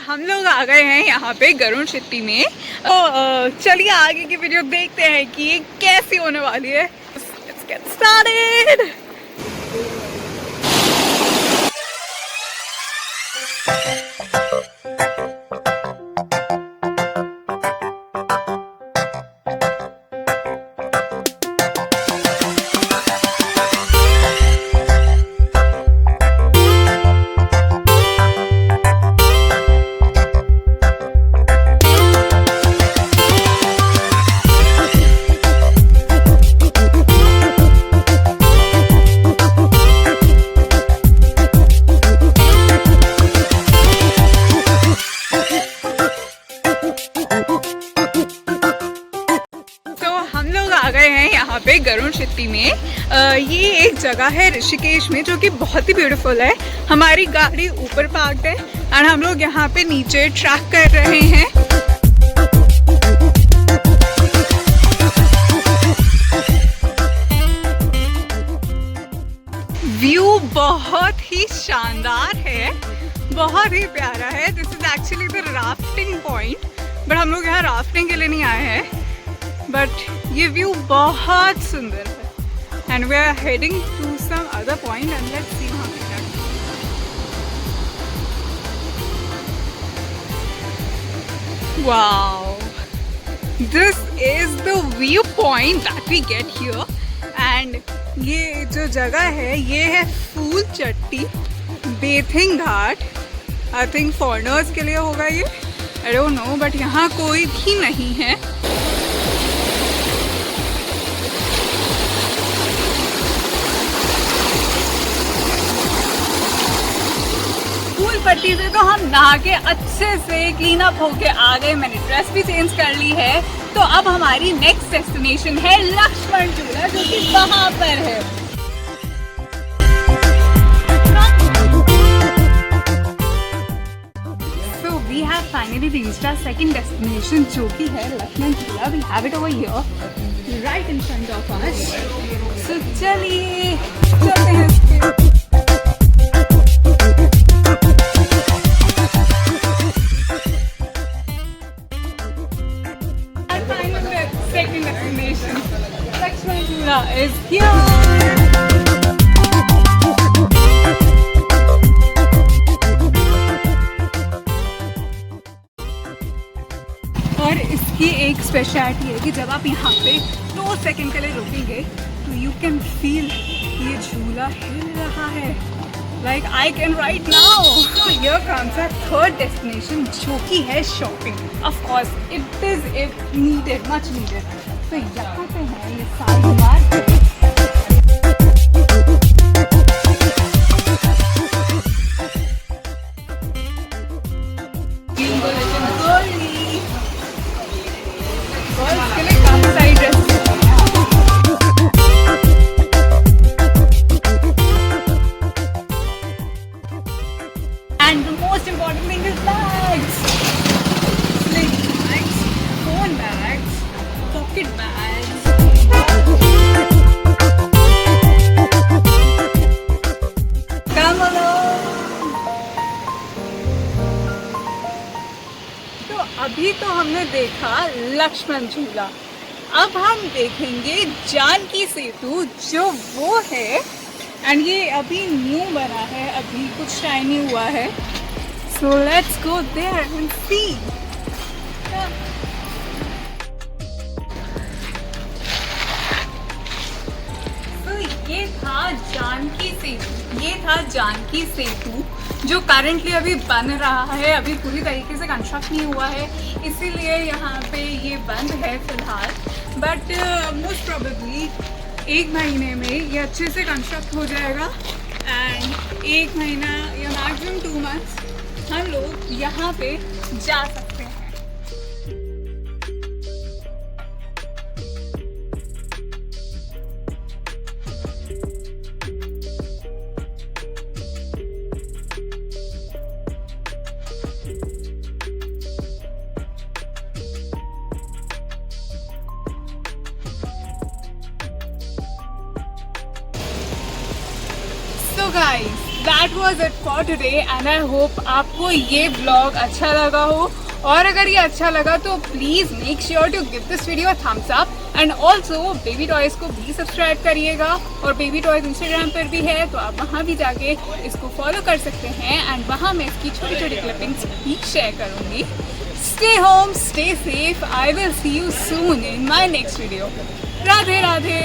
हम लोग आ गए हैं यहाँ पे गरुण चिट्टी में। तो चलिए आगे की वीडियो देखते हैं कि ये कैसी होने वाली है। Let's get started. यहाँ पे गरुण चिट्टी में ये एक जगह है ऋषिकेश में जो कि बहुत ही ब्यूटीफुल है। हमारी गाड़ी ऊपर पार्क्ड है और हम लोग यहाँ पे नीचे ट्रैक कर रहे हैं। व्यू बहुत ही शानदार है, बहुत ही प्यारा है। This is actually the rafting point, but हम लोग यहाँ राफ्टिंग के लिए नहीं आए हैं। बट ये व्यू बहुत सुंदर है and we are heading to some other point and let's see वहाँ पे क्या। Wow, this is the viewpoint that we get here. And ये जो जगह है ये है Phool Chatti bathing ghat. I think foreigners के लिए होगा ये, आई डोंट नो, बट यहाँ कोई भी नहीं है। पट्टी से तो हम नहा के अच्छे से क्लीन अप होके आ गए। मैंने ड्रेस भी चेंज कर ली है। तो अब हमारी नेक्स्ट डेस्टिनेशन है लक्ष्मण झूला, जो कि वहां पर है। So we have finally reached our second destination, जो कि है लक्ष्मण झूला। We have it over here, right in front of us. So चलिए चलते हैं। Second destination, Lakshman Jhula is here. और इसकी एक स्पेशलिटी है कि जब आप यहाँ पे 2 सेकंड के लिए रुकेंगे तो यू कैन फील ये झूला हिल रहा है। Like I can right now. So here comes our third destination, जो कि है shopping. Of course, it is needed, much needed. तो यहाँ पे है ये सारी मार्केट। इसके लिए काफी सारी dresses. And the most important thing is bags. Sling bags, phone bags, pocket bags. Come along. तो अभी तो हमने देखा लक्ष्मण झूला, अब हम देखेंगे जानकी सेतु, जो वो है। एंड ये अभी न्यू बना है, अभी कुछ टाइम ही हुआ है। So let's go there and see. तो ये था जानकी सेतु, ये था जानकी सेतु जो करंटली अभी बन रहा है। अभी पूरी तरीके से कंस्ट्रक्ट नहीं हुआ है, इसीलिए यहाँ पे ये बंद है फिलहाल। बट मोस्ट प्रोबेबली 1 महीने में ये अच्छे से कंस्ट्रक्ट हो जाएगा। एंड 1 महीना या मैक्सिमम 2 मंथ्स हम लोग यहाँ पे जा सकते हैं। So guys, that was it for today and I hope आपको ये ब्लॉग अच्छा लगा हो, और अगर ये अच्छा लगा तो please make sure to give this video thumbs up and also baby toys को भी सब्सक्राइब करिएगा। और बेबी टॉयज इंस्टाग्राम पर भी है, तो आप वहाँ भी जाके इसको फॉलो कर सकते हैं एंड वहाँ मैं इसकी छोटी छोटी क्लिपिंग्स भी शेयर करूँगी। Stay home, stay safe, I will see you soon in my next video. Radhe Radhe.